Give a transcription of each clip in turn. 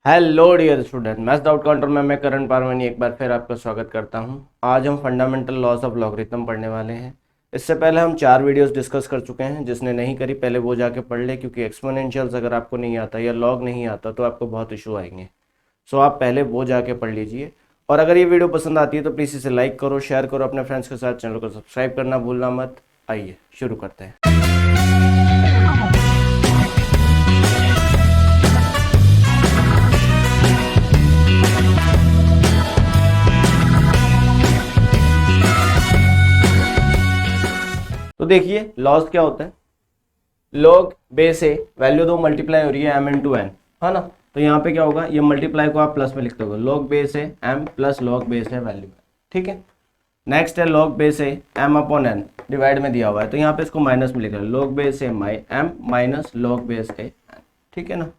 Hello dear student, maths doubt counter में मैं करण पारवानी एक बार फिर आपका स्वागत करता हूं। आज हम फंडामेंटल लॉस ऑफ लॉगरिथम पढ़ने वाले हैं। इससे पहले हम 4 वीडियोस डिस्कस कर चुके हैं। जिसने नहीं करी पहले वो जाके पढ़ ले, क्योंकि एक्सपोनेंशियल्स अगर आपको नहीं आता या लॉग नहीं आता तो आपको बहुत इशू आएंगे। सो आप पहले वो जाके पढ़ लीजिए। और अगर ये वीडियो पसंद आती है तो प्लीज़ इसे लाइक करो, शेयर करो अपने फ्रेंड्स के साथ, चैनल को सब्सक्राइब करना भूलना मत। आइए शुरू करते हैं। तो देखिए लॉस क्या होता है। लॉग बेस ए, वैल्यू दो मल्टीप्लाई हो रही है एम इन टू एन, है ना। तो यहाँ पे क्या होगा, ये मल्टीप्लाई को आप प्लस में लिखते हो, लॉग बेस है एम प्लस लॉग बेस है वैल्यू में, ठीक है। नेक्स्ट है लॉग बेस है एम अपॉन एन, डिवाइड में दिया हुआ है तो यहाँ पे इसको माइनस में लिख रहे हैं, लॉग बेस है माई एम माइनस लॉग बेस है एन, ठीक है ना।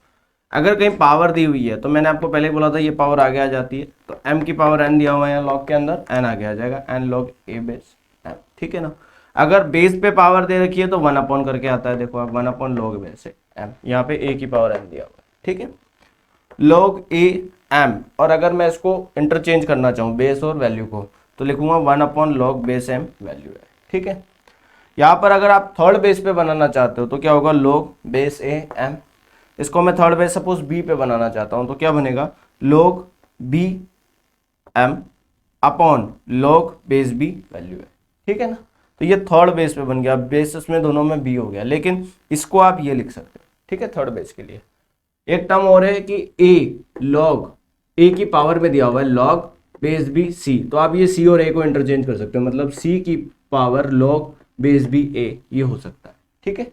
अगर कहीं पावर दी हुई है तो मैंने आपको पहले बोला था ये पावर आगे आ जाती है, तो एम की पावर एन दिया हुआ है लॉग के अंदर, एन आगे आ जाएगा, N log A base M, ठीक है ना। अगर बेस पे पावर दे रखी है तो 1 अपॉन करके आता है, देखो आप 1 अपॉन लॉग बेस है एम, यहाँ पे ए की पावर एन दिया हुआ है, ठीक है। लॉग ए एम, और अगर मैं इसको इंटरचेंज करना चाहूँ बेस और वैल्यू को तो लिखूंगा 1 upon log base M value है, ठीक है। यहाँ पर अगर आप थर्ड बेस पे बनाना चाहते हो तो क्या होगा, लॉग बेस ए एम। इसको मैं थर्ड बेस सपोज बी पे बनाना चाहता हूँ तो क्या बनेगा, log B M upon log base B value है, ठीक है ना। तो ये थर्ड बेस पे बन गया, बेस इसमें दोनों में बी हो गया, लेकिन इसको आप ये लिख सकते हो, ठीक है, थर्ड बेस के लिए। एक टर्म और है कि ए लॉग ए की पावर में दिया हुआ है लॉग बेस बी सी, तो आप ये सी और ए को इंटरचेंज कर सकते हो, मतलब सी की power log base B A, ये हो सकता है, ठीक है।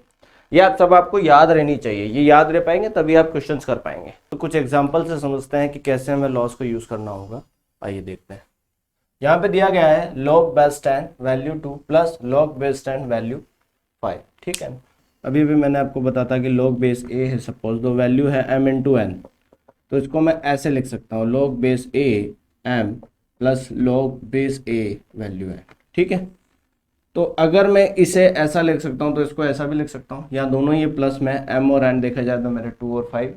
ये आप सब आपको याद रहनी चाहिए, ये याद रह पाएंगे तभी आप क्वेश्चंस कर पाएंगे। तो कुछ एग्जांपल से समझते हैं कि कैसे हमें लॉस को यूज करना होगा। आइए देखते हैं। यहाँ पे दिया गया है log base 10 value 2 plus log base 10 value 5, ठीक है। अभी भी मैंने आपको बताता कि लॉग बेस ए है, सपोज दो वैल्यू है m इंटू एन, तो इसको मैं ऐसे लिख सकता हूँ, लॉग बेस ए m प्लस लॉग बेस ए वैल्यू है, ठीक है। तो अगर मैं इसे ऐसा लिख सकता हूँ तो इसको ऐसा भी लिख सकता हूँ, यहाँ दोनों ये प्लस में m और n देखा जाए तो मेरे 2 और 5,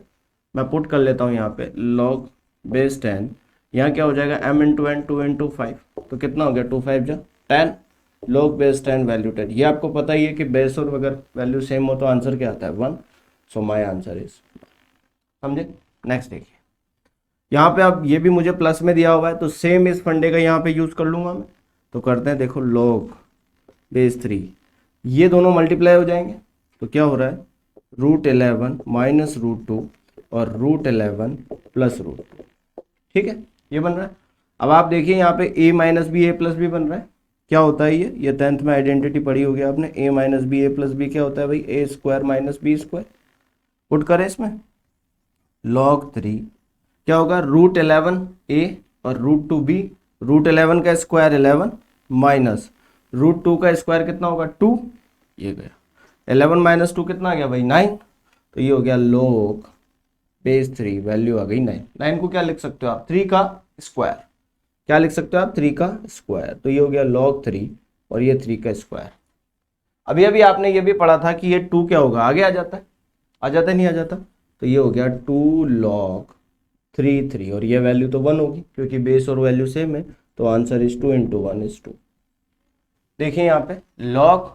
मैं पुट कर लेता हूँ यहाँ पे लॉग बेस 10, यहाँ क्या हो जाएगा m इंटू एन 2 इंटू 5, तो कितना हो गया 2 5 जा 10, लॉग बेस 10 वैल्यू 10। ये आपको पता ही है कि बेस और अगर वैल्यू सेम हो तो आंसर क्या आता है 1, सो माई आंसर इज, समझे। नेक्स्ट देखिए, यहाँ पे अब ये भी मुझे प्लस में दिया हुआ है तो सेम इस फंडे का यहाँ पे यूज कर लूंगा मैं, तो करते हैं, देखो लॉग बेस 3, ये दोनों मल्टीप्लाई हो जाएंगे तो क्या हो रहा है, √11 माइनस √2 और √11 प्लस √2, ठीक है, ये बन रहा है। अब आप देखिए यहाँ पे a minus B A plus B बन रहा है, क्या होता है ये 10th में आइडेंटिटी पढ़ी होगी आपने, a minus B A plus B क्या होता है भाई, A square minus B square. Put करें इसमें log 3, क्या होगा √11 a और √2 b, √11 का स्क्वायर 11 माइनस √2 का स्क्वायर कितना होगा 2, ये गया 11 माइनस 2 कितना आ गया भाई 9, तो ये हो गया log बेस 3 वैल्यू आ गई 9। 9 को क्या लिख सकते हो आप, 3 का स्क्वायर, क्या लिख सकते हो आप 3 का स्क्वायर, तो ये हो गया log 3 और ये 3 का स्क्वायर। अभी अभी आपने ये भी पढ़ा था कि ये 2 क्या होगा, आगे आ जाता है, आ जाता है नहीं आ जाता, तो ये हो गया 2 log 3 और ये वैल्यू तो 1 होगी क्योंकि बेस और वैल्यू सेम है, तो आंसर इज 2 इंटू 1 इज 2। देखिए यहाँ पे log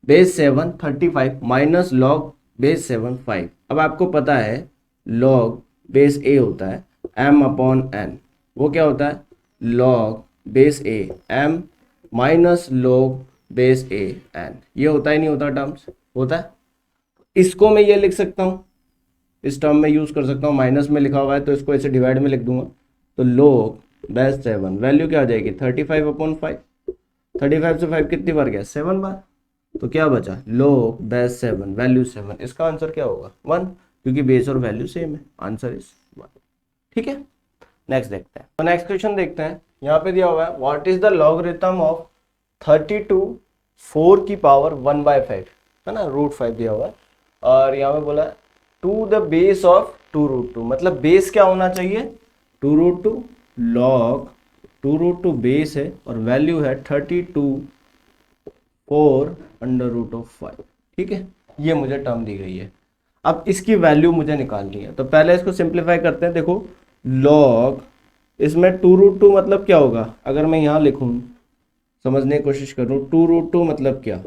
base 7 35 minus log base 7 5। अब आपको पता है log बेस a होता है m अपॉन n, वो क्या होता है log base a m minus log base a n, ये होता ही नहीं होता टर्म्स, होता है। इसको मैं ये लिख सकता हूँ, इस टर्म में यूज कर सकता हूँ, माइनस में लिखा हुआ है तो इसको ऐसे डिवाइड में लिख दूंगा, तो log बेस 7 वैल्यू क्या आ जाएगी 35 अपॉन 5, 35 से 5 कितनी बार गया 7 बार, तो क्या बचा log बेस 7 वैल्यू 7, इसका आंसर क्या होगा 1, क्योंकि बेस और वैल्यू सेम है, आंसर इज 1, ठीक है। नेक्स्ट देखते हैं, तो नेक्स्ट क्वेश्चन देखते हैं। यहाँ पे दिया हुआ है what is the logarithm of 32 4 की पावर 1/5, है ना, √5 दिया हुआ है, और यहाँ पे बोला है टू द बेस ऑफ 2√2, मतलब बेस क्या होना चाहिए 2√2, log 2√2 बेस है और वैल्यू है 32 4 √5, ठीक है, ये मुझे टर्म दी गई है। अब इसकी वैल्यू मुझे निकालनी है, तो पहले इसको सिंप्लीफाई करते हैं। देखो लॉग, इसमें 2√2 मतलब क्या होगा, अगर मैं यहाँ लिखूँ समझने की कोशिश करूँ, 2√2 मतलब क्या,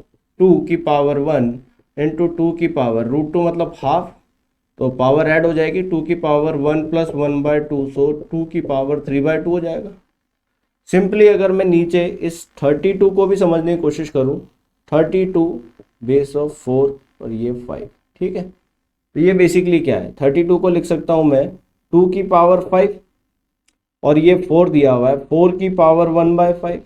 2⁻1 इंटू 2⁻√2 मतलब हाफ, तो पावर ऐड हो जाएगी 2⁻1 + 1/2, सो 2⁻3/2 हो जाएगा। सिंपली अगर मैं नीचे इस 32 को भी समझने की कोशिश करूँ, 32 बेस ऑफ 4 और ये 5, ठीक है। तो ये बेसिकली क्या है, 32 को लिख सकता हूँ मैं 2⁻5 और ये 4 दिया हुआ है 4⁻1/5,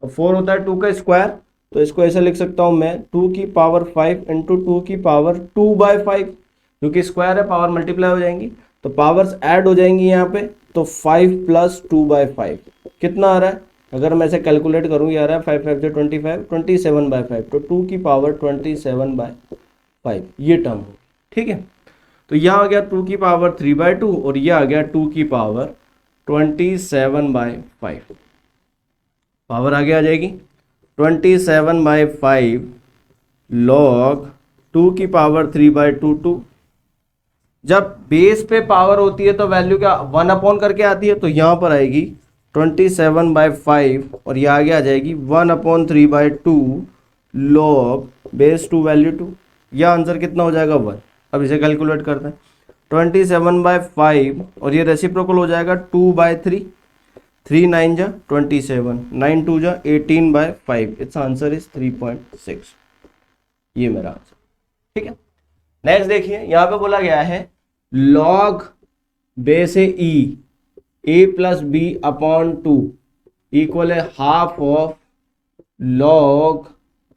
और 4 होता है 2 का स्क्वायर, तो इसको ऐसे लिख सकता हूँ मैं 2⁻5 इंटू 2⁻2/5, क्योंकि स्क्वायर है पावर मल्टीप्लाई हो जाएंगी, तो पावर्स ऐड हो जाएंगी यहाँ पे, तो 5 + 2/5 कितना आ रहा है, अगर मैं इसे कैलकुलेट करूँ ये आ रहा है 5 5 से 25, 27/5, तो 2⁻27/5 ये टर्म होगी, ठीक है। तो यह आ गया 2⁻3/2 और यह आ गया 2⁻27/5, पावर आगे आ जाएगी 27/5 लॉग 2⁻3/2। जब बेस पे पावर होती है तो वैल्यू क्या 1 करके आती है, तो यहाँ पर आएगी 27/5 और ये आगे आ जाएगी 1/3/2 लॉग बेस 2 वैल्यू 2। यह आंसर कितना हो जाएगा 1। अब इसे कैलकुलेट करते हैं, 27/5 और ये रेसिप्रोकल हो जाएगा 2/3, 3 9 जा 27, 9 2 जा 18/5, इट्स आंसर इज 3.6, ये मेरा आंसर, ठीक है। नेक्स्ट देखिए, यहां पे बोला गया है log base A plus B upon 2 equal है half of log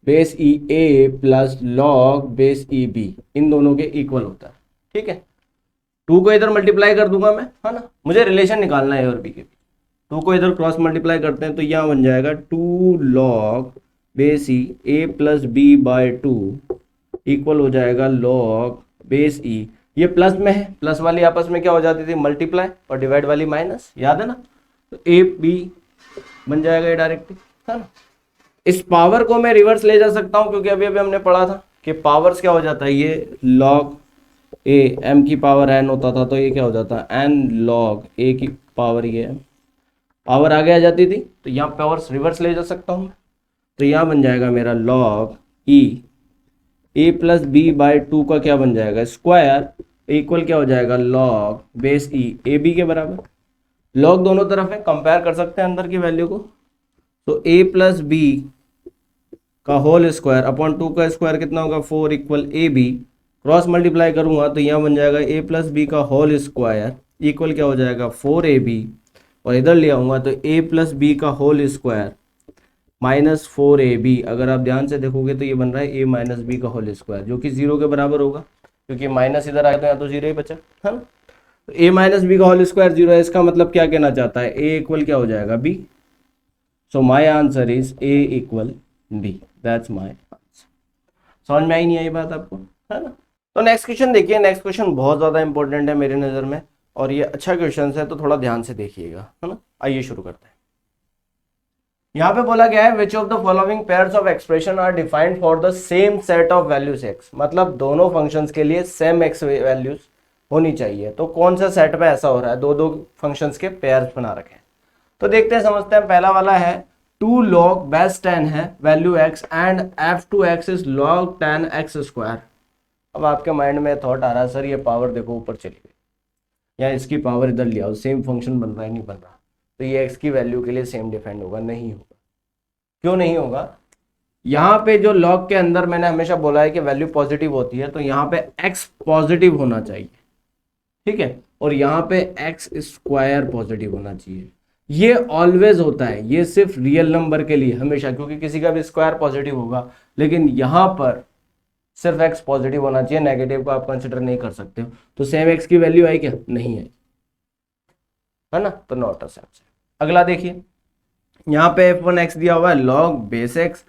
base E A plus log base E B, इन दोनों के इक्वल होता है, ठीक है। 2 को इधर मल्टीप्लाई कर दूंगा मैं, है ना, मुझे रिलेशन निकालना है ए और बी के, 2 को इधर क्रॉस मल्टीप्लाई करते हैं तो यहाँ बन जाएगा 2 log base E A plus B bye 2 equal हो जाएगा लॉग बेस ई, ये प्लस में है, प्लस वाली आपस में क्या हो जाती थी मल्टीप्लाई, और डिवाइड वाली माइनस, याद है ना, तो ए बी बन जाएगा ये डायरेक्टली, है ना। इस पावर को मैं रिवर्स ले जा सकता हूं, क्योंकि अभी अभी हमने पढ़ा था कि पावर्स क्या हो जाता है, ये लॉग ए एम की पावर एन होता था, तो ये क्या हो जाता है एन लॉग ए की पावर, ये पावर आगे आ जाती थी, तो यहाँ पावर्स रिवर्स ले जा सकता हूँ, तो यहाँ बन जाएगा मेरा log E A plus B bye 2 का क्या बन जाएगा स्क्वायर, इक्वल क्या हो जाएगा log base E A B के बराबर। लॉग दोनों तरफ है, कंपेयर कर सकते हैं अंदर की वैल्यू को, तो ए प्लस बी का होल स्क्वायर अपॉन 2 का स्क्वायर कितना होगा 4 equal A B, cross multiply करूंगा तो यहाँ बन जाएगा ए प्लस बी का होल स्क्वायर इक्वल क्या हो जाएगा 4ab, और इधर ले आऊंगा तो a प्लस बी का होल स्क्वायर माइनस 4ab, अगर आप ध्यान से देखोगे तो ये बन रहा है a माइनस बी का होल स्क्वायर, जो कि 0 के बराबर होगा, क्योंकि माइनस इधर आया तो यहाँ तो 0 ही बचा, है ना। तो a माइनस बी का होल स्क्वायर 0 है, इसका मतलब क्या कहना चाहता है a इक्वल क्या हो जाएगा b, so my answer is a equal b, that's my answer. समझ में आई नहीं आई बात आपको, है ना। तो नेक्स्ट क्वेश्चन देखिए, नेक्स्ट क्वेश्चन बहुत ज़्यादा इंपॉर्टेंट है मेरी नज़र में, और ये अच्छा क्वेश्चन है, तो थोड़ा ध्यान से देखिएगा, है ना। आइए शुरू करते हैं। यहाँ पे बोला गया है which of the following pairs of expression are defined for the same set of values X, मतलब दोनों फंक्शंस के लिए सेम एक्स वैल्यूज होनी चाहिए, तो कौन सा सेट में ऐसा हो रहा है, दो दो फंक्शंस के पेयर्स बना रखे हैं। तो देखते हैं, समझते हैं। पहला वाला है 2 log बेस 10 है value x and f2x is log 10x square. अब आपके माइंड में थॉट आ रहा है सर ये पावर देखो ऊपर चली गई, या इसकी पावर इधर ले आओ, सेम फंक्शन बन रहा है नहीं बन रहा, तो ये x की वैल्यू के लिए सेम डिफाइंड होगा, नहीं होगा। क्यों नहीं होगा, यहाँ पे जो log के अंदर मैंने हमेशा बोला है कि वैल्यू पॉजिटिव होती है, तो यहाँ पे x पॉजिटिव होना चाहिए, ठीक है, और यहाँ पे x स्क्वायर पॉजिटिव होना चाहिए। ये ऑलवेज होता है, ये सिर्फ रियल नंबर के लिए हमेशा, क्योंकि किसी का भी स्क्वायर पॉजिटिव होगा, लेकिन यहाँ पर सिर्फ x पॉजिटिव होना चाहिए, नेगेटिव को आप कंसिडर नहीं कर सकते हो। तो सेम x की वैल्यू आई क्या, नहीं आई, है ना, तो नॉट अ सेम सेट। अगला देखिए, यहाँ पे f1x दिया हुआ है log बेस x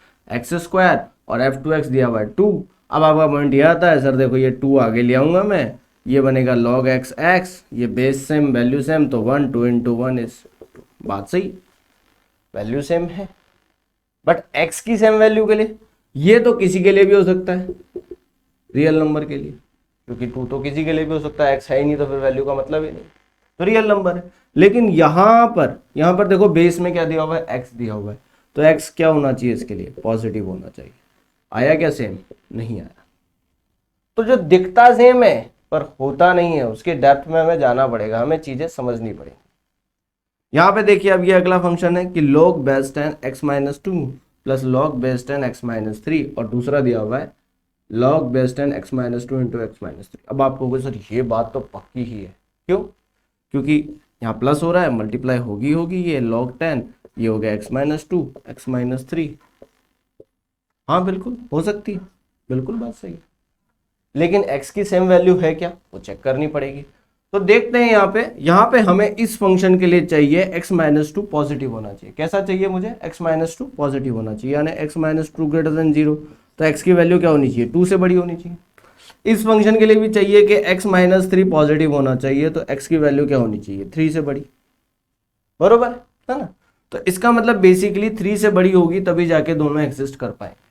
स्क्वायर, और f2x दिया हुआ है 2। अब आपका पॉइंट ये आता है सर देखो ये 2 आगे ले आऊंगा मैं, ये बनेगा log x, ये बेस सेम वैल्यू सेम, तो 1 2 इंटू 1 इज, बात सही, वैल्यू सेम है, बट x की सेम वैल्यू के लिए, ये तो किसी के लिए भी हो सकता है रियल नंबर के लिए, क्योंकि 2 तो किसी के लिए भी हो सकता है, x है ही नहीं तो फिर वैल्यू का मतलब ही नहीं, तो रियल नंबर है। लेकिन यहाँ पर देखो बेस में क्या दिया हुआ है, x दिया हुआ है, तो x क्या होना चाहिए इसके लिए, पॉजिटिव होना चाहिए। आया क्या सेम? नहीं आया। तो जो दिखता सेम है पर होता नहीं है, उसके डेप्थ में हमें जाना पड़ेगा, हमें चीजें समझनी पड़ेगी। यहाँ पे देखिए अब ये अगला फंक्शन है कि log base 10 x minus two plus log base 10 x minus three, और दूसरा दिया हुआ है log base 10 x minus two into x minus three. अब आप कहोगे सर ये बात तो पक्की ही है, क्यों? क्योंकि यहाँ प्लस हो रहा है, मल्टीप्लाई होगी, ये log 10, ये हो गया x minus two x minus three. हाँ बिल्कुल हो सकती है, बिल्कुल बात सही है, लेकिन x की सेम वैल्यू है क्या, वो चेक करनी पड़ेगी। तो देखते हैं यहाँ पे हमें इस फंक्शन के लिए चाहिए x माइनस टू पॉजिटिव होना चाहिए। कैसा चाहिए मुझे? x माइनस टू पॉजिटिव होना चाहिए, यानी x minus two greater than zero. तो x की वैल्यू क्या होनी चाहिए? 2 से बड़ी होनी चाहिए। इस फंक्शन के लिए भी चाहिए कि x माइनस थ्री पॉजिटिव होना चाहिए, तो x की वैल्यू क्या होनी चाहिए? 3 से बड़ी, बरोबर है ना? तो इसका मतलब बेसिकली 3 से बड़ी होगी तभी जाके दोनों एग्जिस्ट कर पाएंगे।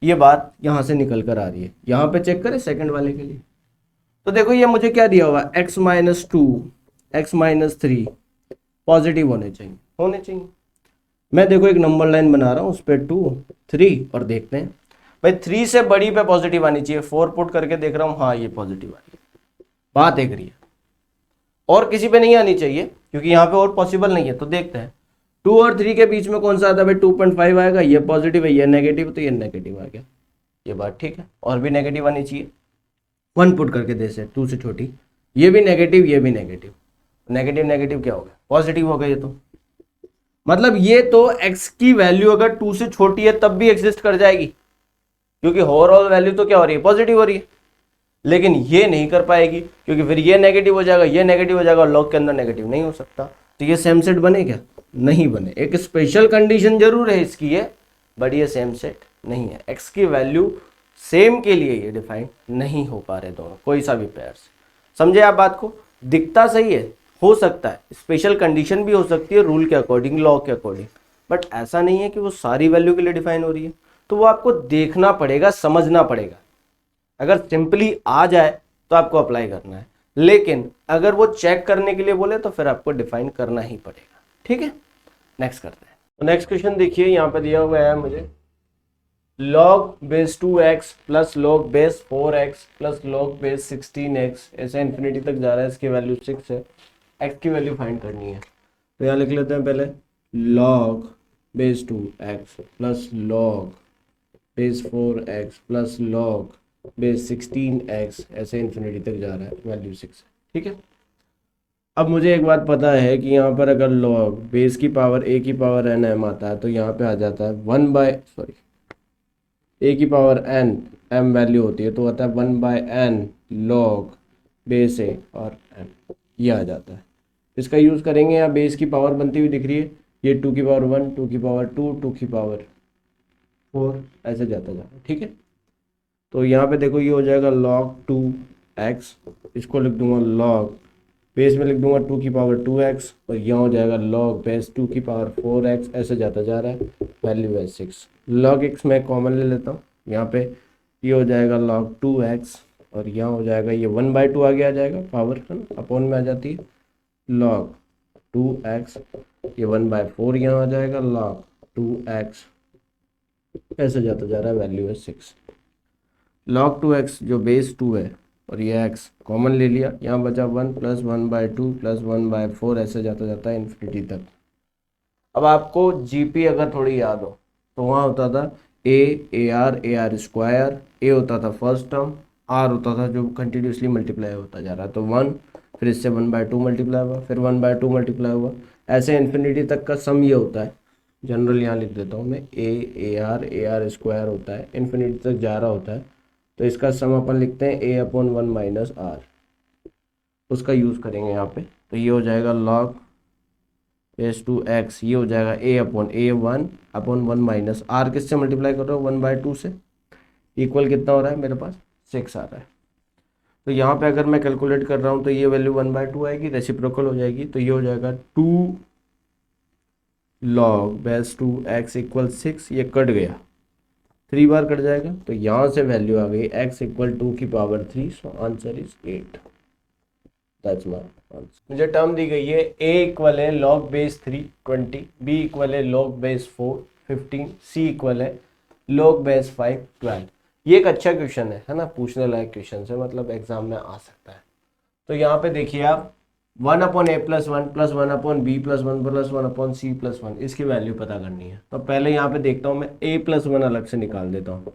ये बात यहां से निकल कर आ रही है। यहां पे चेक करें सेकंड वाले के लिए, तो देखो ये मुझे क्या दिया हुआ है, x minus two x minus three positive होने चाहिए। मैं देखो एक नंबर लाइन बना रहा हूं, उस पर 2 3 और देखते हैं भाई 3 से बड़ी पे पॉजिटिव आनी चाहिए। 4 पुट करके देख रहा हूं, हाँ ये पॉजिटिव आ रही है, बात एक रही है। और किसी पे नहीं आनी चाहिए क्योंकि यहाँ पे और पॉसिबल नहीं है। तो देखते हैं 2 और 3 के बीच में कौन सा आता है भाई, 2.5 आएगा, ये पॉजिटिव है ये नेगेटिव, तो ये नेगेटिव आ गया, ये बात ठीक है। और भी नेगेटिव आनी चाहिए, 1 पुट करके दे से 2 से छोटी, ये भी नेगेटिव ये भी नेगेटिव, नेगेटिव नेगेटिव क्या हो गया, पॉजिटिव हो गया। ये तो मतलब ये तो x की वैल्यू अगर 2 से छोटी है तब भी एग्जिस्ट कर जाएगी, क्योंकि ओवरऑल वैल्यू तो क्या हो रही है, पॉजिटिव हो रही है। लेकिन ये नहीं कर पाएगी क्योंकि फिर ये नेगेटिव हो जाएगा, ये नेगेटिव हो जाएगा, और लॉग के अंदर नेगेटिव नहीं हो सकता। तो ये सेम सेट बने क्या? नहीं बने। एक स्पेशल कंडीशन जरूर है इसकी ये, बट ये सेम सेट नहीं है। x की वैल्यू सेम के लिए ये डिफाइन नहीं हो पा रहे दोनों, कोई सा भी पेयर्स। समझे आप बात को? दिखता सही है, हो सकता है स्पेशल कंडीशन भी हो सकती है रूल के अकॉर्डिंग, लॉ के अकॉर्डिंग, बट ऐसा नहीं है कि वो सारी वैल्यू के लिए डिफाइन हो रही है। तो वो आपको देखना पड़ेगा, समझना पड़ेगा। अगर सिंपली आ जाए तो आपको अप्लाई करना है, लेकिन अगर वो चेक करने के लिए बोले तो फिर आपको डिफाइन करना ही पड़ेगा। ठीक है, नेक्स्ट करते हैं। तो नेक्स्ट क्वेश्चन देखिए, यहाँ पे दिया हुआ है मुझे log base 2x plus log base 4x plus log base 16x, ऐसे इन्फिनिटी तक जा रहा है, इसकी वैल्यू 6 है, x की वैल्यू फाइंड करनी है। तो यहाँ लिख लेते हैं पहले log base 2x plus log base 4x plus log base 16x, ऐसे इन्फिनिटी तक जा रहा है, वैल्यू 6 है। ठीक है, अब मुझे एक बात पता है कि यहाँ पर अगर log बेस की पावर a की पावर n m आता है तो यहाँ पे आ जाता है a की पावर n m वैल्यू होती है तो आता है 1/n log बेस a और m, ये आ जाता है। इसका यूज़ करेंगे, यहाँ बेस की पावर बनती हुई दिख रही है, ये 2 की पावर 1 2 की पावर 2 2 की पावर 4 ऐसे जाता जाता है। ठीक है, तो यहाँ पे देखो ये हो जाएगा log 2x, इसको लिख दूंगा log बेस में लिख दूंगा 2 की पावर 2x, और यहाँ हो जाएगा log बेस 2 की पावर 4x, ऐसे जाता जा रहा है, वैल्यू है 6। log x मैं कॉमन ले लेता हूँ, यहाँ पे ये हो जाएगा log 2x, और यहाँ हो जाएगा ये 1/2 आगे आ जाएगा, पावर है ना अपॉन में आ जाती है, log 2x, ये 1/4 यहाँ आ जाएगा, log 2x, ऐसे जाता जा रहा है, वैल्यू है 6। log 2x जो बेस 2 है और ये x कॉमन ले लिया, यहाँ बचा 1 प्लस 1/2 प्लस 1/4, ऐसे जाता जाता है इन्फिनिटी तक। अब आपको जीपी अगर थोड़ी याद हो तो वहाँ होता था AR स्क्वायर, ए होता था फर्स्ट टर्म, आर होता था जो कंटिन्यूसली मल्टीप्लाई होता जा रहा है, तो 1, फिर इससे 1/2 मल्टीप्लाई हुआ, फिर 1/2 मल्टीप्लाई हुआ, ऐसे इन्फिनिटी तक का सम ये होता है। जनरल यहाँ लिख देता हूँ मैं, AR स्क्वायर होता है, इन्फिनिटी तक जा रहा होता है, तो इसका सम अपन लिखते हैं a/1 माइनस आर, उसका यूज़ करेंगे यहाँ पे। तो ये हो जाएगा log बेस 2x, ये हो जाएगा a/1 माइनस आर, किससे मल्टीप्लाई कर रहा हूँ 1/2 से, इक्वल कितना हो रहा है मेरे पास 6 आ रहा है। तो यहाँ पे अगर मैं कैलकुलेट कर रहा हूँ तो ये वैल्यू 1/2 आएगी, रेसिप्रोकल हो जाएगी, तो ये हो जाएगा 2 log बेस 2x इक्वल 6, ये कट गया, 3 बार कट जाएगा, तो यहाँ से वैल्यू आ गई x इक्वल 2 की power 3, so answer is 8। That's my answer. मुझे टर्म दी गई है a इक्वल है log बेस 3 20, b इक्वल है log बेस 4 15, c इक्वल है log बेस 5 12। ये एक अच्छा क्वेश्चन है ना, पूछने लायक क्वेश्चन है, मतलब एग्जाम में आ सकता है। तो यहाँ पे देखिए आप 1/a+1 plus 1/b+1 plus 1/c+1 इसकी वैल्यू पता करनी है। तो पहले यहाँ पे देखता हूँ मैं a+1 अलग से निकाल देता हूँ।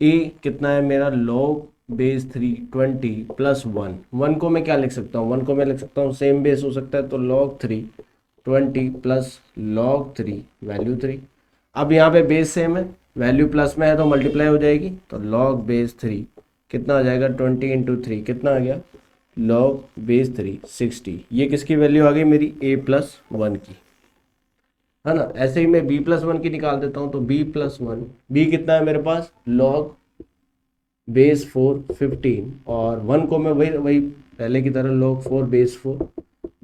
a कितना है मेरा log बेस 3 20 प्लस 1 को मैं क्या लिख सकता हूँ, 1 को मैं लिख सकता हूँ सेम बेस हो सकता है, तो log 3 20 प्लस log 3 वैल्यू 3। अब यहाँ पे बेस सेम है, वैल्यू प्लस में है तो मल्टीप्लाई हो जाएगी, तो log बेस 3 कितना आ जाएगा 20 इंटू 3 कितना आ गया log बेस 3 60। ये किसकी वैल्यू आ गई मेरी a+1 की, है ना। ऐसे ही मैं b+1 की निकाल देता हूँ, तो b+1 b कितना है मेरे पास log बेस 4 15, और 1 को मैं वही पहले की तरह log 4 बेस 4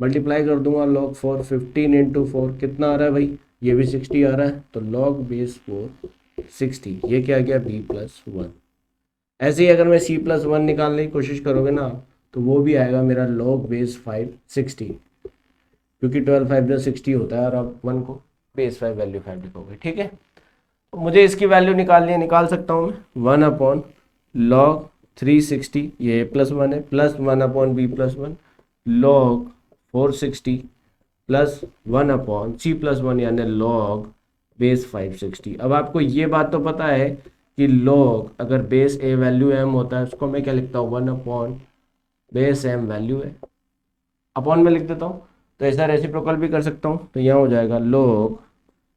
मल्टीप्लाई कर दूंगा, log 4 15 इंटू 4 कितना आ रहा है भाई, ये भी 60 आ रहा है, तो log बेस 4 60, ये क्या आ गया b+1। ऐसे ही अगर मैं c+1 निकालने की कोशिश करोगे ना, तो वो भी आएगा मेरा log बेस 5 60, क्योंकि 12 5 जो 60 होता है, और अब 1 को बेस 5 वैल्यू 5 लिखोगे, ठीक है। तो मुझे इसकी वैल्यू निकालनी है, निकाल सकता हूँ मैं 1/log 360, ये +1 है, plus 1/b+1 log 460 plus 1/c+1 यानी log बेस 560। अब आपको ये बात तो पता है कि log अगर बेस a वैल्यू m होता है, उसको मैं क्या लिखता हूँ 1/ बेस m वैल्यू है, अपॉन में लिख देता हूँ। तो ऐसा रेसिप्रोकल भी कर सकता हूँ, तो यहाँ हो जाएगा log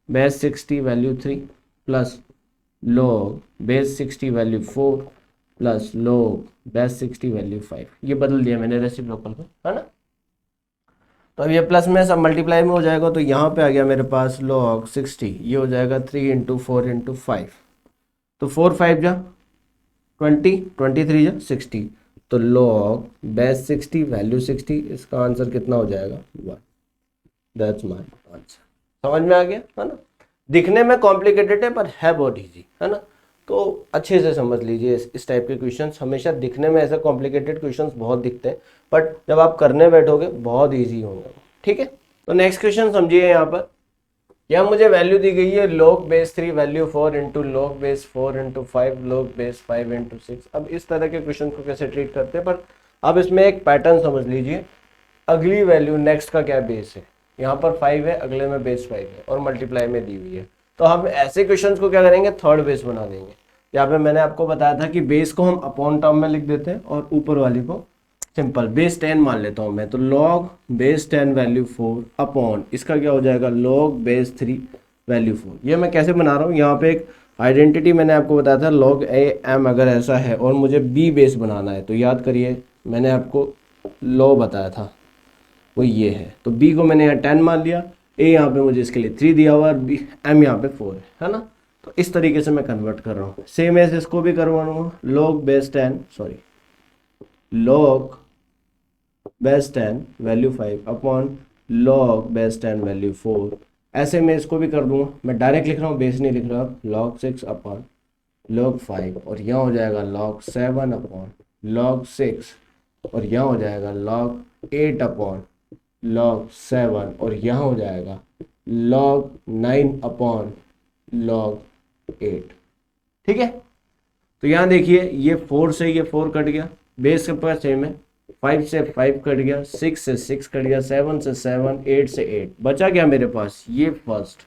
base 60 value 3 plus log base 60 value 4 plus log base 60 value 5। ये बदल दिया मैंने रेसिप्रोकल में, है ना। तो अब ये प्लस में सब मल्टीप्लाई में हो जाएगा, तो यहाँ पे आ गया मेरे पास log 60, ये हो जाएगा 3 इंटू 4 इंटू 5, तो 4 5 जा 20 23 जा 60, तो log बेस 60 वैल्यू 60, इसका आंसर कितना हो जाएगा 1। That's my answer. समझ में आ गया, है ना। दिखने में कॉम्प्लिकेटेड है पर है बहुत ईजी, है ना। तो अच्छे से समझ लीजिए, इस टाइप के क्वेश्चंस हमेशा दिखने में ऐसे कॉम्प्लिकेटेड क्वेश्चंस बहुत दिखते हैं, बट जब आप करने बैठोगे बहुत ईजी होंगे, ठीक है। तो नेक्स्ट क्वेश्चन समझिए, यहाँ मुझे वैल्यू दी गई है log base 3 value 4 into log base 4 into 5 log base 5 into 6। अब इस तरह के क्वेश्चन को कैसे ट्रीट करते हैं, पर अब इसमें एक पैटर्न समझ लीजिए। अगली वैल्यू नेक्स्ट का क्या बेस है, यहाँ पर 5 है, अगले में बेस 5 है और मल्टीप्लाई में दी हुई है, तो हम ऐसे क्वेश्चंस को क्या करेंगे थर्ड बेस बना देंगे। यहाँ पे मैंने आपको बताया था कि बेस को हम अपॉन टर्म में लिख देते हैं और ऊपर वाली को सिंपल बेस 10 मान लेता हूँ मैं, तो log बेस 10 वैल्यू 4 अपॉन इसका क्या हो जाएगा log बेस 3 वैल्यू 4। ये मैं कैसे बना रहा हूँ, यहाँ पे एक आइडेंटिटी मैंने आपको बताया था log a m अगर ऐसा है और मुझे b बेस बनाना है, तो याद करिए मैंने आपको लॉ बताया था वो ये है, तो b को मैंने यहाँ 10 मान लिया, a यहाँ पे मुझे इसके लिए 3 दिया हुआ और b m यहाँ पे 4 है ना। तो इस तरीके से मैं कन्वर्ट कर रहा हूँ, सेम एज इसको भी करवाऊंगा log base 10 log base 10 value 5 upon log base 10 value 4। ऐसे मैं इसको भी कर दूंगा, मैं डायरेक्ट लिख रहा हूँ, बेस नहीं लिख रहा, log 6 अपॉन log 5, और यहाँ हो जाएगा log 7 अपॉन log 6, और यहाँ हो जाएगा log 8 अपॉन log 7, और यहाँ हो जाएगा log 9 अपॉन log 8, ठीक है। तो यहाँ देखिए ये 4 से ये 4 कट गया, बेस के पास सेम है, 5 से 5 कट गया, 6 से 6 कट गया, 7 से 7, 8 से 8, बचा क्या मेरे पास ये फर्स्ट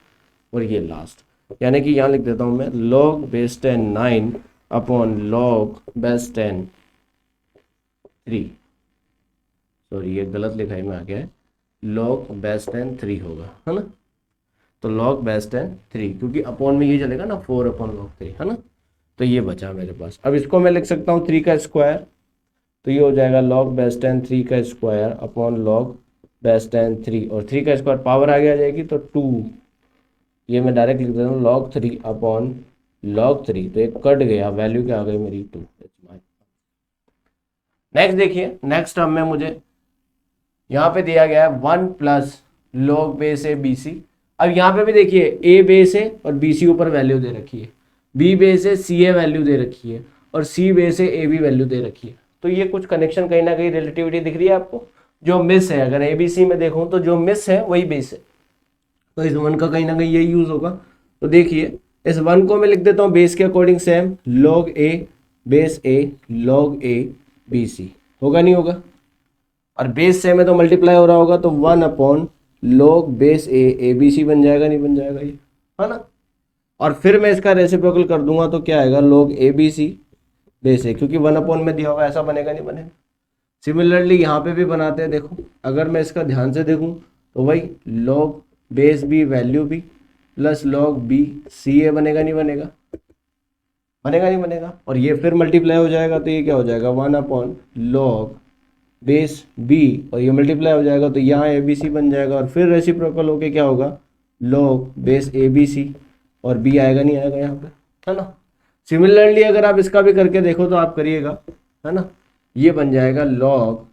और ये लास्ट, यानी कि यहाँ लिख देता हूँ मैं log base 10 9 upon log base 10 3, sorry ये गलत लिखाई में आ गया है, log बेस 10 3 होगा, है ना। तो log बेस 10 3, क्योंकि अपॉन में ये चलेगा ना 4 अपॉन log 3, है ना। तो ये बचा मेरे पास, अब इसको मैं लिख सकता हूँ 3 का स्क्वायर, तो ये हो जाएगा log बेस 10 3 का स्क्वायर अपॉन log बेस 10 3, और 3 का स्क्वायर पावर आगे आ जाएगी तो 2, ये मैं डायरेक्ट लिख देता हूँ log 3 अपॉन log 3, तो एक कट गया, वैल्यू क्या आ गई मेरी 2। नेक्स्ट देखिए, नेक्स्ट टर्म में मुझे यहाँ पे दिया गया है 1 plus log base A B C. अब यहाँ पे भी देखिए a बेस है और bc ऊपर वैल्यू दे रखी है, बी बेस है सी ए वैल्यू दे रखी है और सी बेस है ए बी वैल्यू दे रखी है। तो ये कुछ कनेक्शन कहीं ना कहीं रिलेटिविटी दिख रही है आपको। जो मिस है, अगर ए बी सी में देखूं तो जो मिस है वही बेस है, तो इस वन का कहीं ना कहीं यही यूज होगा। तो देखिए इस वन को मैं लिख देता हूँ बेस के according same, log A base A log A B C, होगा नहीं होगा? और बेस सेम है तो मल्टीप्लाई हो रहा होगा, तो 1 log base A B C बन जाएगा, नहीं बन जाएगा ये, है ना? और फिर मैं इसका रेसिप्रोकल कर दूंगा तो क्या आएगा, log A B C base A, क्योंकि 1 में दिया हुआ, ऐसा बनेगा नहीं बनेगा। सिमिलरली यहाँ पे भी बनाते हैं, देखो अगर मैं इसका ध्यान से देखूँ तो वही log base B value B plus log B C A बनेगा, नहीं बनेगा? बनेगा नहीं बनेगा। और ये फिर मल्टीप्लाई हो जाएगा तो ये क्या हो जाएगा, 1 लॉग बेस बी, और ये मल्टीप्लाई हो जाएगा तो यहाँ ए बी सी बन जाएगा, और फिर रेसिप्रोकल होके क्या होगा, log base A B C, और बी आएगा नहीं आएगा यहाँ पे, है ना? सिमिलरली अगर आप इसका भी करके देखो तो आप करिएगा, है ना, ये बन जाएगा log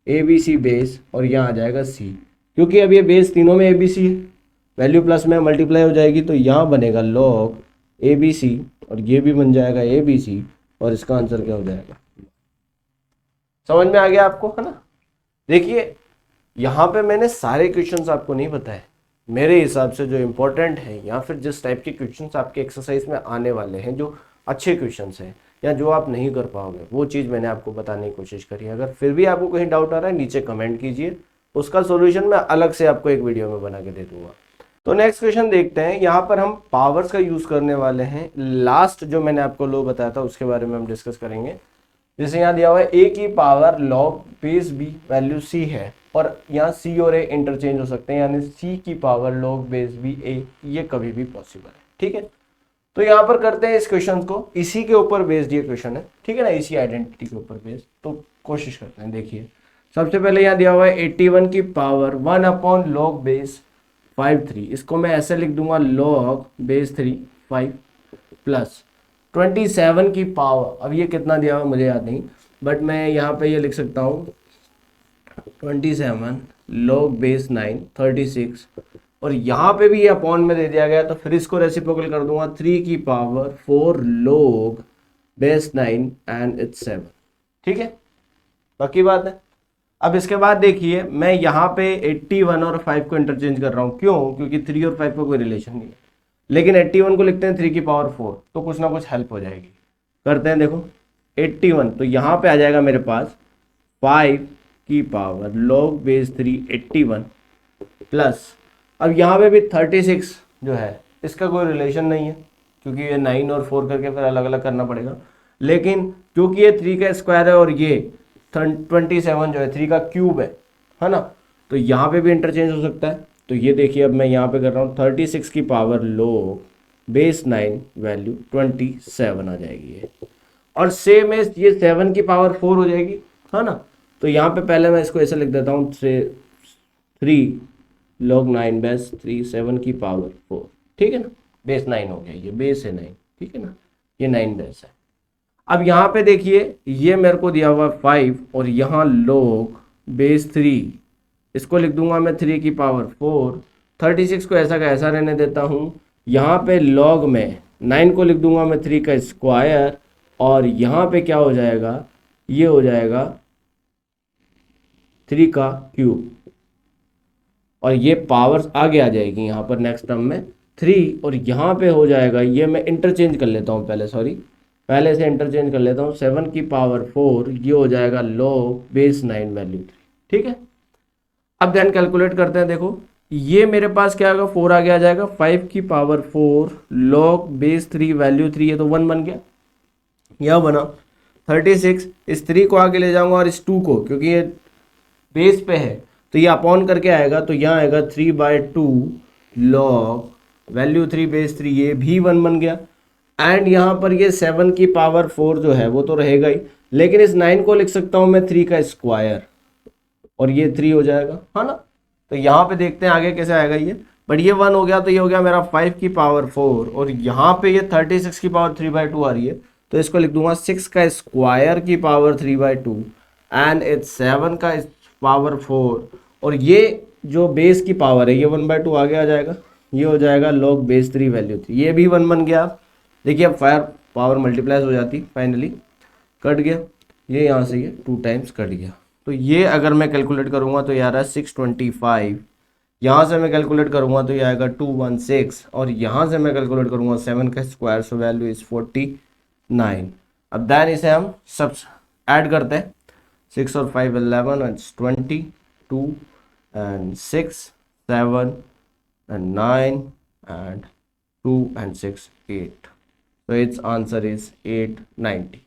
A B C base, और यहाँ आ जाएगा सी, क्योंकि अब ये बेस तीनों में ए बी सी है, वैल्यू प्लस में मल्टीप्लाई हो जाएगी तो यहाँ बनेगा लॉग ए बी सी, और ये भी बन जाएगा ए बी सी, और इसका आंसर क्या हो जाएगा? समझ में आ गया आपको, है ना? देखिए यहाँ पे मैंने सारे क्वेश्चंस आपको नहीं बताए, मेरे हिसाब से जो इम्पोर्टेंट है या फिर जिस टाइप के क्वेश्चंस आपके एक्सरसाइज में आने वाले हैं, जो अच्छे क्वेश्चंस हैं या जो आप नहीं कर पाओगे, वो चीज़ मैंने आपको बताने की कोशिश करी है। अगर फिर भी आपको कहीं डाउट आ रहा है नीचे कमेंट कीजिए, उसका सोल्यूशन मैं अलग से आपको एक वीडियो में बना के दे दूंगा। तो नेक्स्ट क्वेश्चन देखते हैं। यहाँ पर हम पावर्स का यूज़ करने वाले हैं। लास्ट जो मैंने आपको लो बताया था उसके बारे में हम डिस्कस करेंगे। जैसे यहाँ दिया हुआ है ए की power log base B value C है, और यहाँ सी और ए इंटरचेंज हो सकते हैं, यानी सी की power log base B A, ये कभी भी पॉसिबल है। ठीक है, तो यहाँ पर करते हैं इस क्वेश्चन को, इसी के ऊपर बेस्ड ये क्वेश्चन है, ठीक है ना, इसी आइडेंटिटी के ऊपर बेस्ड। तो कोशिश करते हैं। देखिए सबसे पहले यहाँ दिया हुआ है 81 की पावर 1 लॉग बेस 5 3, इसको मैं ऐसे लिख दूंगा लॉग बेस 3 5 प्लस 27 की पावर, अब ये कितना दिया हुआ मुझे याद नहीं, बट मैं यहाँ पे ये लिख सकता हूँ 27 लॉग बेस 9 36, और यहाँ पे भी ये अपॉन में दे दिया गया, तो फिर इसको रेसिप्रोकल कर दूंगा 3 की power 4 log base 9 and it's 7। ठीक है, बाकी बात है। अब इसके बाद देखिए मैं यहाँ पे 81 और 5 को इंटरचेंज कर रहा हूँ, क्यों? क्योंकि 3 और 5 का कोई रिलेशन नहीं है, लेकिन 81 को लिखते हैं 3 की पावर 4, तो कुछ ना कुछ हेल्प हो जाएगी। करते हैं, देखो 81, तो यहाँ पे आ जाएगा मेरे पास 5 की पावर लॉग बेस 3 81 प्लस, अब यहाँ पे भी 36 जो है इसका कोई रिलेशन नहीं है, क्योंकि ये 9 और 4 करके फिर अलग अलग करना पड़ेगा, लेकिन क्योंकि ये 3 का स्क्वायर है और ये 27 जो है 3 का क्यूब है ना, तो यहाँ पे भी इंटरचेंज हो सकता है। तो ये देखिए अब मैं यहाँ पे कर रहा हूँ 36 की पावर लॉग बेस 9 वैल्यू 27 आ जाएगी ये, और सेम है ये 7 की पावर 4 हो जाएगी, है ना। तो यहाँ पे पहले मैं इसको ऐसे लिख देता हूँ 3 लॉग 9 बेस 3 7 की पावर 4, ठीक है ना, बेस 9 हो गया, ये बेस है 9, ठीक है ना, ये 9 बेस है। अब यहाँ पे देखिए ये मेरे को दिया हुआ 5, और यहाँ लॉग बेस 3, इसको लिख दूंगा मैं 3 की पावर 4, 36 को ऐसा का ऐसा रहने देता हूँ, यहाँ पे लॉग में 9 को लिख दूंगा मैं 3 का स्क्वायर, और यहाँ पे क्या हो जाएगा, ये हो जाएगा 3 का क्यूब, और ये पावर्स आगे आ जाएगी यहाँ पर नेक्स्ट टर्म में 3, और यहाँ पे हो जाएगा, ये मैं इंटरचेंज कर लेता हूँ पहले से इंटरचेंज कर लेता हूँ 7 की पावर 4, ये हो जाएगा लॉग बेस 9 वैल्यू 3, ठीक है। अब देन कैलकुलेट करते हैं, देखो ये मेरे पास क्या आएगा, 4 आगे आ जाएगा, 5 की पावर 4 लॉग बेस 3 वैल्यू 3, ये तो 1 बन गया, यह बना 36, इस 3 को आगे ले जाऊंगा और इस 2 को, क्योंकि ये बेस पे है तो ये अपॉन करके आएगा, तो यहाँ आएगा 3/2 लॉग वैल्यू 3 बेस 3, ये भी 1 बन गया, एंड यहाँ पर ये 7 की पावर 4 जो है वो तो रहेगा ही, लेकिन इस 9 को लिख सकता हूँ मैं 3 का स्क्वायर, और ये 3 हो जाएगा, है ना। तो यहाँ पे देखते हैं आगे कैसे आएगा ये, बट ये 1 हो गया, तो ये हो गया मेरा 5 की पावर 4, और यहाँ पे ये 36 की पावर 3/2 आ रही है, तो इसको लिख दूंगा 6 का स्क्वायर की पावर 3/2 एंड इट्स 7 का पावर 4, और ये जो बेस की पावर है ये 1/2 आगे आ जाएगा, ये हो जाएगा लॉग बेस 3 वैल्यू 3, ये भी 1 बन गया, देखिए अब फायर पावर मल्टीप्लाइज हो जाती, फाइनली कट गया, ये यहाँ से ये 2 टाइम्स कट गया। तो ये अगर मैं कैलकुलेट करूँगा तो ये आ रहा है 625, यहाँ से मैं कैलकुलेट करूँगा तो ये आएगा 216, और यहाँ से मैं कैलकुलेट करूँगा 7 का स्क्वायर, सो वैल्यू इज 49। अब देन इसे हम सब ऐड करते हैं, 6 और 5 11 and 22 and 6 7 and 9 and 2 and 6 8, so its answer is 890।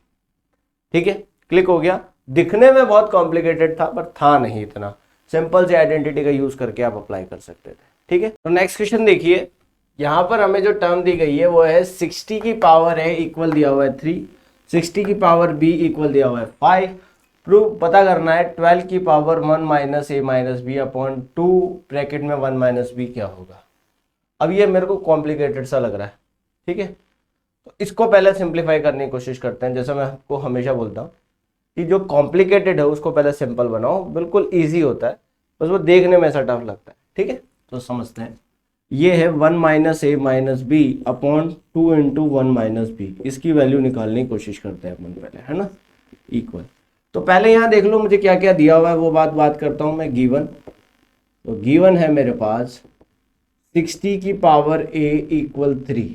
ठीक है, क्लिक हो गया। दिखने में बहुत कॉम्प्लिकेटेड था पर था नहीं इतना, सिंपल से आइडेंटिटी का यूज करके आप अप्लाई कर सकते थे। ठीक है, तो नेक्स्ट क्वेश्चन देखिए, यहां पर हमें जो टर्म दी गई है वो है 60 की पावर a इक्वल दिया हुआ है 3, 60 की पावर b इक्वल दिया हुआ है 5, प्रूफ पता करना है 12 की power 1 minus a minus B upon 2 bracket में 1 माइनस बी क्या होगा। अब ये मेरे को कॉम्प्लिकेटेड सा लग रहा है, ठीक है, तो इसको पहले सिंप्लीफाई करने की कोशिश करते हैं। जैसे मैं आपको हमेशा बोलता हूँ कि जो कॉम्प्लिकेटेड है उसको पहले सिंपल बनाओ, बिल्कुल ईजी होता है, बस वो देखने में ऐसा टफ लगता है। ठीक है, तो समझते हैं, ये है 1 minus A minus B upon 2 into 1 minus B, इसकी वैल्यू निकालने की कोशिश करते हैं अपन पहले, है ना, इक्वल। तो पहले यहाँ देख लो मुझे क्या क्या दिया हुआ है, वो बात करता हूँ मैं। गिवन, तो गिवन है मेरे पास 60 की पावर a इक्वल 3,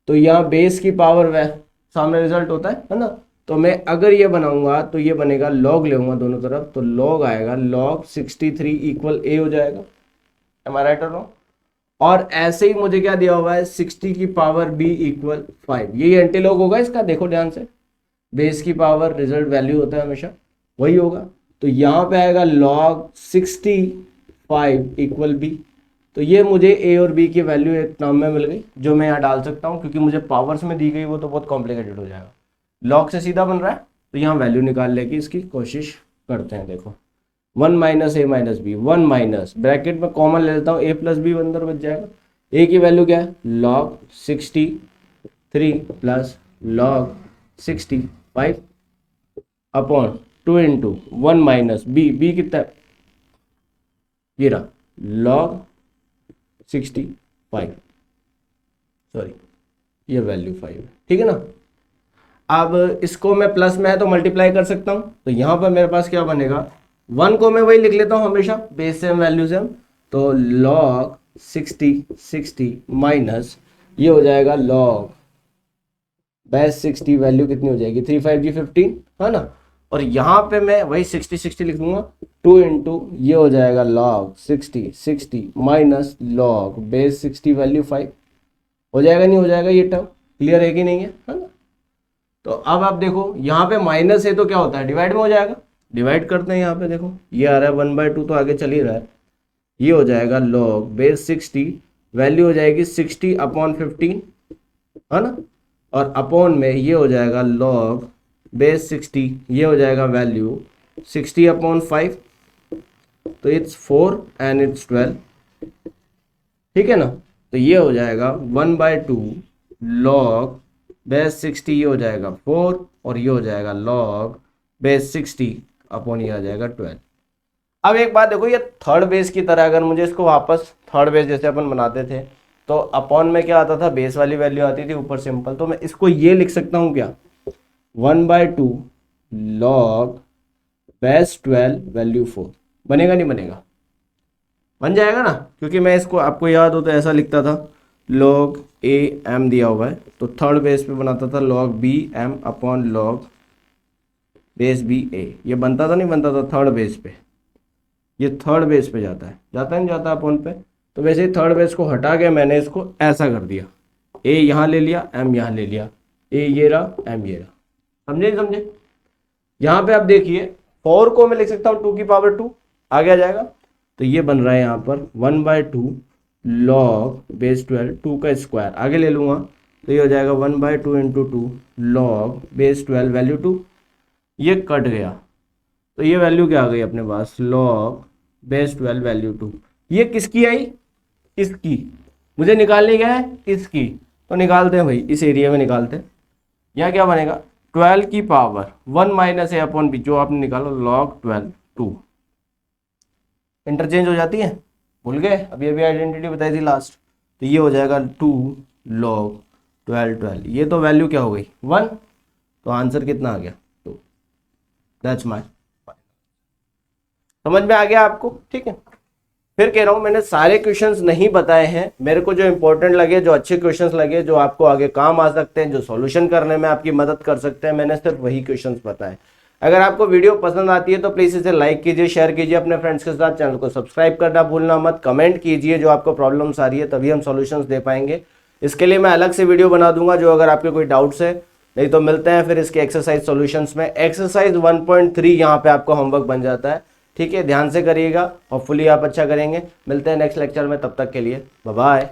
तो यहाँ बेस की पावर वह सामने रिजल्ट होता है ना, तो मैं अगर ये बनाऊंगा तो ये बनेगा लॉग लेऊंगा दोनों तरफ, तो लॉग आएगा लॉग 63 इक्वल a हो जाएगा, एम आई राइट और रॉन्ग। और ऐसे ही मुझे क्या दिया हुआ है 60 की पावर b इक्वल 5, यही एंटी लॉग होगा इसका, देखो ध्यान से, बेस की पावर रिजल्ट वैल्यू होता है हमेशा, वही होगा। तो यहाँ पे आएगा लॉग 65 इक्वल b, तो ये मुझे a और b की वैल्यू एक टर्म में मिल गई जो मैं यहाँ डाल सकता हूँ, क्योंकि मुझे पावर्स में दी गई वो तो बहुत कॉम्प्लिकेटेड हो जाएगा, लॉग से सीधा बन रहा है, तो यहाँ वैल्यू निकालने की इसकी कोशिश करते हैं। देखो 1 minus A minus B, 1 minus bracket में कॉमन ले लेता हूँ, a प्लस बी अंदर बच जाएगा, a की वैल्यू क्या है log 63 plus log 65 upon 2 into 1 minus B कितना है, ये रहा लॉग 65, सॉरी ये वैल्यू 5 है, ठीक है ना। अब इसको मैं प्लस में है तो मल्टीप्लाई कर सकता हूं, तो यहां पर मेरे पास क्या बनेगा, 1 को मैं वही लिख लेता हूं हमेशा, बेस सेम वैल्यू सेम, तो लॉग 60 माइनस ये हो जाएगा लॉग बेस 60, वैल्यू कितनी हो जाएगी 3 5 जी 15, है ना, और यहाँ पे मैं वही 60 लिख दूंगा, 2 इंटू ये हो जाएगा log 60 minus log base 60 value 5, हो जाएगा नहीं हो जाएगा, ये टर्म क्लियर है कि नहीं है ना। तो अब आप देखो यहाँ पे माइनस है तो क्या होता है डिवाइड में हो जाएगा, डिवाइड करते हैं, यहाँ पे देखो ये आ रहा है 1/2 तो आगे चल ही रहा है, ये हो जाएगा लॉग बेस 60 वैल्यू हो जाएगी 60 अपॉन 15, है ना, और अपॉन में ये हो जाएगा लॉग बेस 60, ये हो जाएगा वैल्यू 60 अपॉन 5, तो इट्स 4 एंड इट्स 12, ठीक है ना। तो ये हो जाएगा 1/2 लॉग बेस 60, ये हो जाएगा 4 और ये हो जाएगा लॉग बेस 60 अपॉन ये आ जाएगा 12। अब एक बात देखो, ये थर्ड बेस की तरह अगर मुझे इसको वापस थर्ड बेस जैसे अपन बनाते थे तो अपॉन में क्या आता था, बेस वाली वैल्यू आती थी ऊपर सिंपल, तो मैं इसको ये लिख सकता हूँ क्या 1/2 लॉग बेस 12 वैल्यू 4, बनेगा नहीं बनेगा, बन जाएगा ना, क्योंकि मैं इसको आपको याद हो तो ऐसा लिखता था लॉग ए एम दिया हुआ है, तो थर्ड बेस पे बनाता था log B M upon log base B A, ये बनता था नहीं बनता था थर्ड बेस पे, ये थर्ड बेस पे जाता है, जाता नहीं जाता अपॉन पे, तो वैसे ही थर्ड बेस को हटा के मैंने इसको ऐसा कर दिया, ए यहाँ ले लिया एम यहाँ ले लिया, ए ये रहा एम ये रहा, समझे नहीं समझे। यहाँ पे आप देखिए 4 को मैं लिख सकता हूँ 2 की पावर 2, आगे आ जाएगा, तो ये बन रहा है यहाँ पर 1/2 लॉग बेस 12 2 का स्क्वायर, आगे ले लूँगा तो ये हो जाएगा 1/2 इंटू 2 लॉग बेस 12 वैल्यू 2, ये कट गया, तो ये वैल्यू क्या आ गई अपने पास लॉग बेस 12 वैल्यू 2, ये किसकी आई, इसकी, मुझे निकालनी क्या है इसकी, तो निकालते हैं भाई इस एरिया में निकालते हैं। यहाँ क्या बनेगा 12 की पावर 1 माइनस ए अपॉन बी, जो आपने निकाला लॉग 12 2, इंटरचेंज हो जाती है, भूल गए, अभी अभी आइडेंटिटी बताई थी लास्ट, तो ये हो जाएगा 2 लॉग 12 12, ये तो वैल्यू क्या हो गई 1, तो आंसर कितना आ गया 2। दैट्स माय, समझ में आ गया आपको? ठीक है, फिर कह रहा हूं मैंने सारे क्वेश्चंस नहीं बताए हैं, मेरे को जो इंपॉर्टेंट लगे, जो अच्छे क्वेश्चंस लगे, जो आपको आगे काम आ सकते हैं, जो सॉल्यूशन करने में आपकी मदद कर सकते हैं, मैंने सिर्फ वही क्वेश्चंस बताए। अगर आपको वीडियो पसंद आती है तो प्लीज इसे लाइक कीजिए, शेयर कीजिए अपने फ्रेंड्स के साथ, चैनल को सब्सक्राइब करना भूलना मत, कमेंट कीजिए जो आपको प्रॉब्लम्स आ रही है, तभी हम सॉल्यूशंस दे पाएंगे। इसके लिए मैं अलग से वीडियो बना दूंगा जो अगर आपके कोई डाउट्स है। नहीं तो मिलते हैं फिर इसके एक्सरसाइज सॉल्यूशंस में। एक्सरसाइज 1.3 यहाँ पे आपको होमवर्क बन जाता है। ठीक है, ध्यान से करिएगा, होपफुली आप अच्छा करेंगे। मिलते हैं नेक्स्ट लेक्चर में, तब तक के लिए बाय बाय।